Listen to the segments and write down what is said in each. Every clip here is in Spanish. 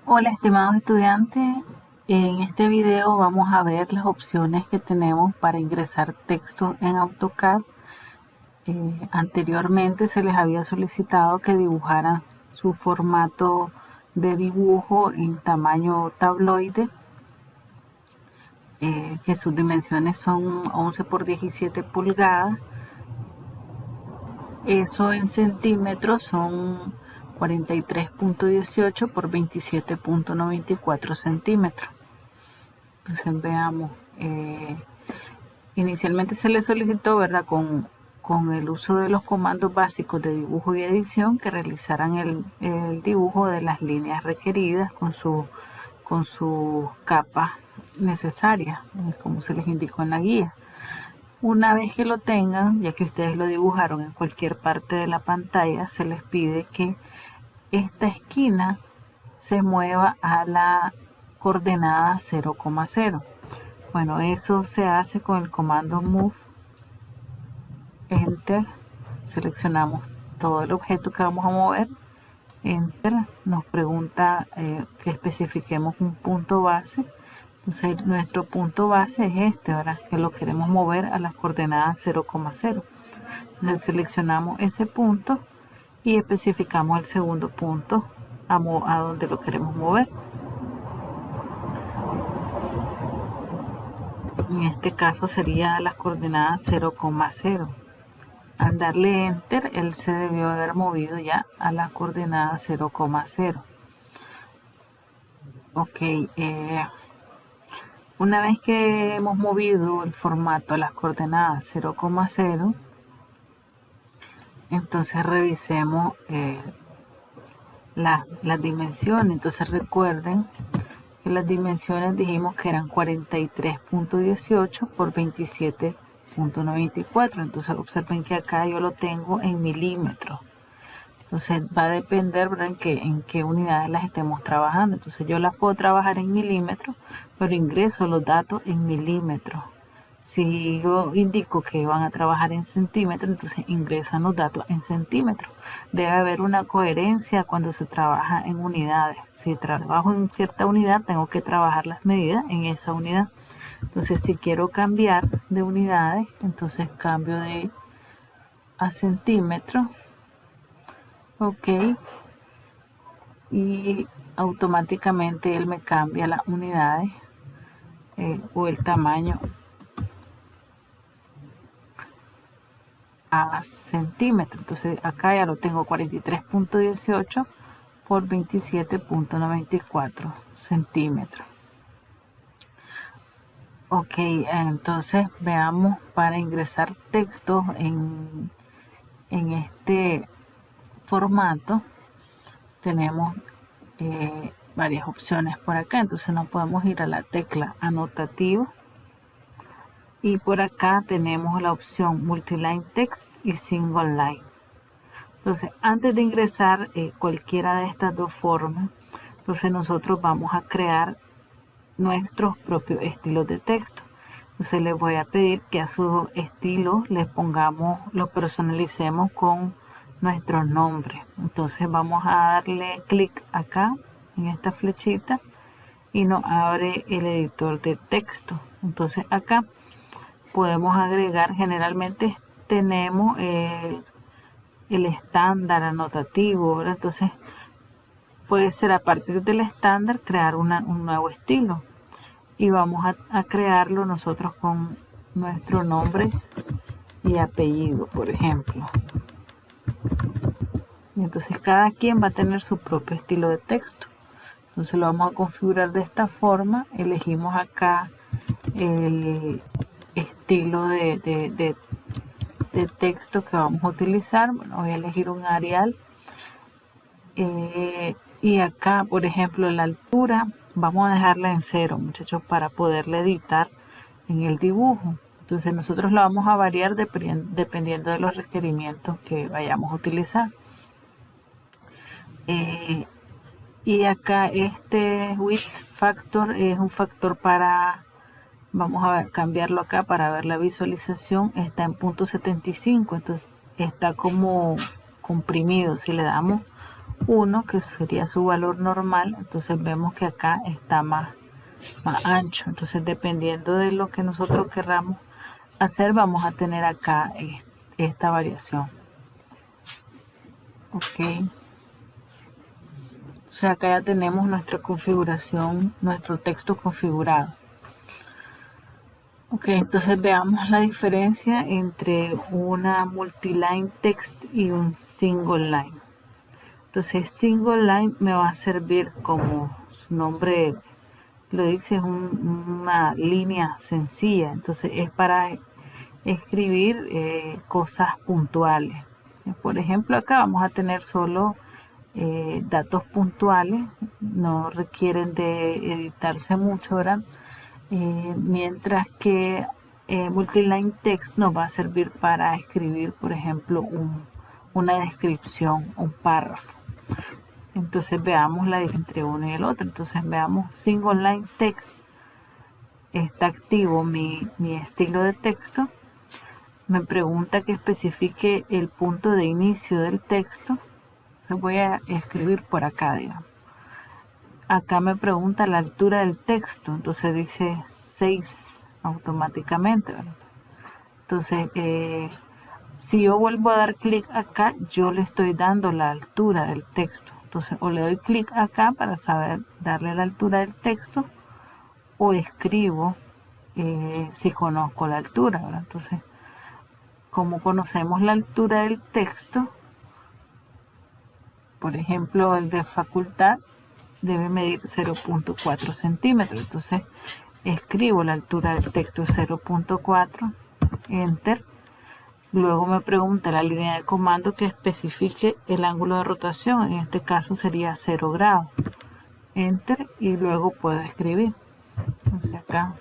Hola, estimados estudiantes. En este video vamos a ver las opciones que tenemos para ingresar texto en AutoCAD. Anteriormente se les había solicitado que dibujaran su formato de dibujo en tamaño tabloide, que sus dimensiones son 11 por 17 pulgadas. Eso en centímetros son 43.18 por 27.94 centímetros. Entonces veamos, inicialmente se le solicitó, ¿verdad?, con el uso de los comandos básicos de dibujo y edición, que realizaran el dibujo de las líneas requeridas con sus capas necesarias, como se les indicó en la guía. Una vez que lo tengan, ya que ustedes lo dibujaron en cualquier parte de la pantalla, se les pide que esta esquina se mueva a la coordenada 0,0. Bueno, eso se hace con el comando Move, Enter, seleccionamos todo el objeto que vamos a mover, Enter, nos pregunta que especifiquemos un punto base. Entonces nuestro punto base es este, ¿verdad?, que lo queremos mover a las coordenadas 0,0. Entonces seleccionamos ese punto y especificamos el segundo punto a donde lo queremos mover. En este caso sería las coordenadas 0,0. Al darle enter, él se debió haber movido ya a la coordenada 0,0. Ok, una vez que hemos movido el formato a las coordenadas 0,0, entonces revisemos las dimensiones. Entonces recuerden que las dimensiones dijimos que eran 43.18 por 27.94. Entonces observen que acá yo lo tengo en milímetros. Entonces va a depender, ¿verdad?, en qué unidades las estemos trabajando. Entonces yo las puedo trabajar en milímetros, pero ingreso los datos en milímetros. Si yo indico que van a trabajar en centímetros, entonces ingresan los datos en centímetros. Debe haber una coherencia cuando se trabaja en unidades. Si trabajo en cierta unidad, tengo que trabajar las medidas en esa unidad. Entonces si quiero cambiar de unidades, entonces cambio a centímetros. Ok, y automáticamente él me cambia las unidades o el tamaño a centímetros. Entonces acá ya lo tengo 43.18 por 27.94 centímetros. Ok, entonces veamos, para ingresar texto en este formato tenemos varias opciones por acá. Entonces nos podemos ir a la tecla anotativo y por acá tenemos la opción multiline text y single line. Entonces antes de ingresar cualquiera de estas dos formas, entonces nosotros vamos a crear nuestros propios estilos de texto. Entonces les voy a pedir que a su estilo les pongamos, lo personalicemos con nuestros nombres. Entonces vamos a darle clic acá en esta flechita y nos abre el editor de texto. Entonces acá podemos agregar, generalmente tenemos el estándar anotativo, ¿verdad? Entonces puede ser a partir del estándar crear un nuevo estilo y vamos a crearlo nosotros con nuestro nombre y apellido, por ejemplo. Y entonces cada quien va a tener su propio estilo de texto. Entonces lo vamos a configurar de esta forma. Elegimos acá el estilo de texto que vamos a utilizar. Bueno, voy a elegir un Arial. Y acá, por ejemplo, la altura vamos a dejarla en 0, muchachos, para poderla editar en el dibujo. Entonces nosotros la vamos a variar dependiendo de los requerimientos que vayamos a utilizar. Y acá este width factor es un factor para, vamos a cambiarlo acá para ver la visualización, está en .75, entonces está como comprimido. Si le damos 1, que sería su valor normal. Entonces vemos que acá está más ancho. Entonces, dependiendo de lo que nosotros querramos hacer, vamos a tener acá esta variación. Ok. O sea, acá ya tenemos nuestra configuración, nuestro texto configurado. Ok, entonces veamos la diferencia entre una multiline text y un single line. Entonces, single line me va a servir, como su nombre lo dice, es una línea sencilla. Entonces, es para escribir cosas puntuales. Por ejemplo, acá vamos a tener solo datos puntuales, no requieren de editarse mucho, ¿verdad? Mientras que multiline text nos va a servir para escribir, por ejemplo, una descripción, un párrafo. Entonces veamos la diferencia entre uno y el otro. Entonces veamos, single line text, está activo mi estilo de texto. Me pregunta que especifique el punto de inicio del texto. Entonces voy a escribir por acá, digamos. Acá me pregunta la altura del texto, entonces dice 6 automáticamente, ¿verdad? Entonces, si yo vuelvo a dar clic acá, yo le estoy dando la altura del texto. Entonces, o le doy clic acá para saber darle la altura del texto, o escribo si conozco la altura, ¿verdad? Entonces, como conocemos la altura del texto, por ejemplo, el de facultad debe medir 0.4 centímetros. Entonces, escribo la altura del texto 0.4, enter. Luego me pregunta la línea de comando que especifique el ángulo de rotación, en este caso sería 0 grados, enter, y luego puedo escribir. Entonces acá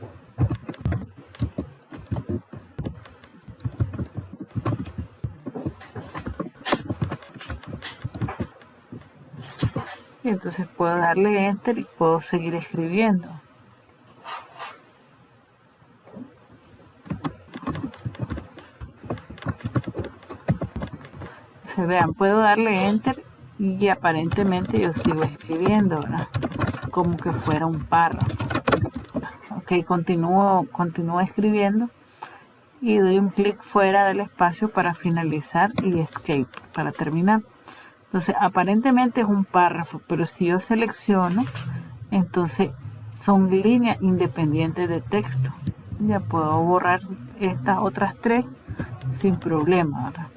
y entonces puedo darle enter y puedo seguir escribiendo. Se vean, puedo darle enter y aparentemente yo sigo escribiendo, ¿verdad? Como que fuera un párrafo. Ok, continúo escribiendo y doy un clic fuera del espacio para finalizar y escape para terminar. Entonces aparentemente es un párrafo, pero si yo selecciono, entonces son líneas independientes de texto. Ya puedo borrar estas otras tres sin problema, ¿verdad?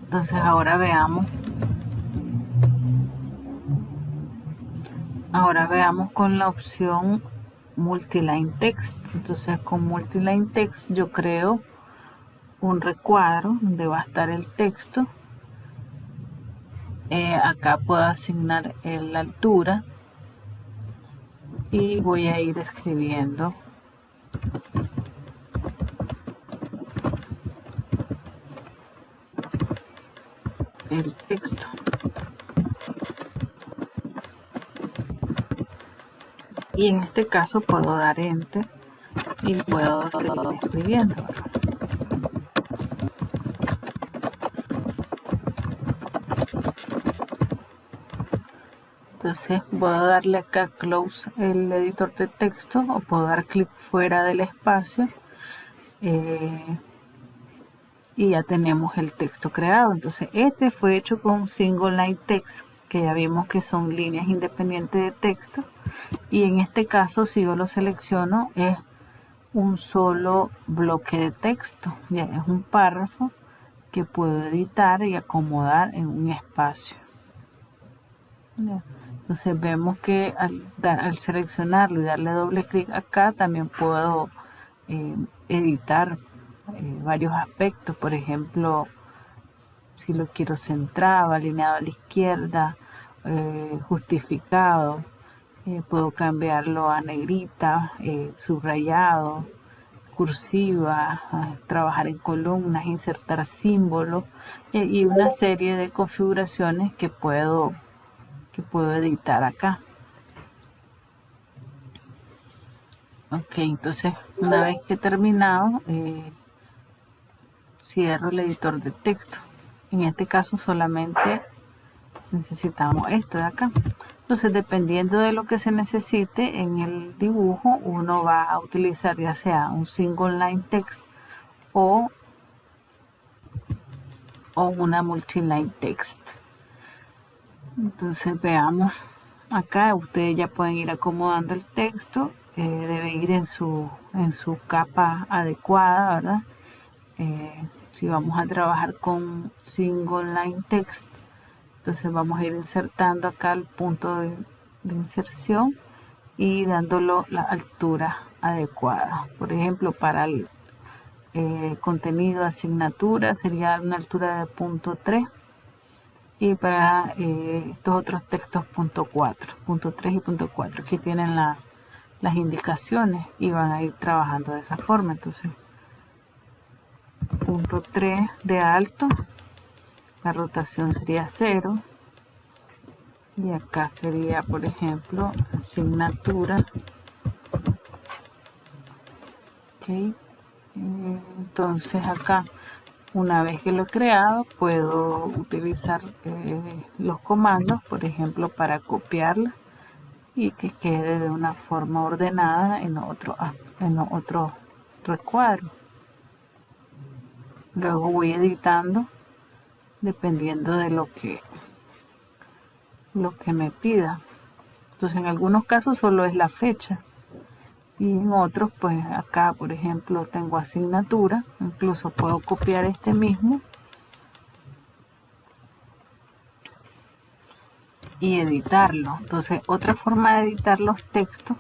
Entonces ahora veamos con la opción multiline text. Entonces con multiline text yo creo un recuadro donde va a estar el texto. Acá puedo asignar la altura y voy a ir escribiendo el texto. Y en este caso puedo dar enter y puedo seguir escribiendo. Entonces puedo darle acá close el editor de texto o puedo dar clic fuera del espacio y ya tenemos el texto creado. Entonces este fue hecho con single line text, que ya vimos que son líneas independientes de texto, y en este caso si yo lo selecciono es un solo bloque de texto, ya es un párrafo que puedo editar y acomodar en un espacio. Entonces vemos que al seleccionarlo y darle doble clic acá también puedo editar varios aspectos. Por ejemplo, si lo quiero centrado, alineado a la izquierda, justificado, puedo cambiarlo a negrita, subrayado, cursiva, trabajar en columnas, insertar símbolos y una serie de configuraciones que puedo editar acá. Ok, entonces una vez que he terminado, cierro el editor de texto. En este caso solamente necesitamos esto de acá. Entonces, dependiendo de lo que se necesite en el dibujo, uno va a utilizar ya sea un single line text o una multiline text. Entonces veamos acá, ustedes ya pueden ir acomodando el texto, debe ir en su capa adecuada, ¿verdad? Si vamos a trabajar con single line text, entonces vamos a ir insertando acá el punto de inserción y dándolo la altura adecuada. Por ejemplo, para el contenido de asignatura sería una altura de punto 3 y para estos otros textos punto 4, punto 3 y punto 4. Aquí tienen las indicaciones y van a ir trabajando de esa forma. Entonces, punto 3 de alto, la rotación sería 0 y acá sería, por ejemplo, asignatura. Okay. Entonces acá, una vez que lo he creado, puedo utilizar los comandos, por ejemplo, para copiarla y que quede de una forma ordenada en otro recuadro. Luego voy editando dependiendo de lo que me pida. Entonces, en algunos casos solo es la fecha y en otros, pues acá, por ejemplo, tengo asignatura. Incluso puedo copiar este mismo y editarlo. Entonces, otra forma de editar los textos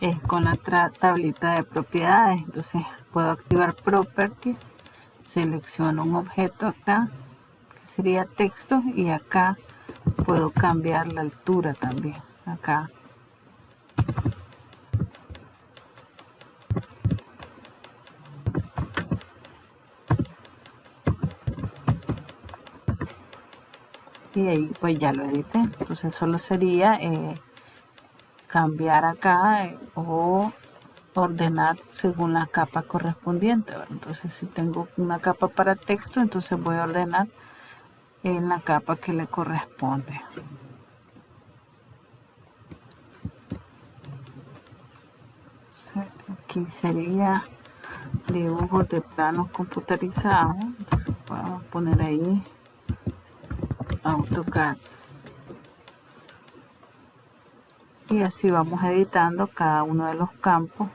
es con la tablita de propiedades. Entonces, puedo activar Property, selecciono un objeto acá que sería texto y acá puedo cambiar la altura también. Acá y ahí pues ya lo edité. Entonces solo sería cambiar acá o ordenar según la capa correspondiente, ¿verdad? Entonces si tengo una capa para texto, entonces voy a ordenar en la capa que le corresponde. Aquí sería dibujos de planos computarizados. Entonces vamos a poner ahí AutoCAD. Y así vamos editando cada uno de los campos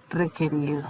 requeridos.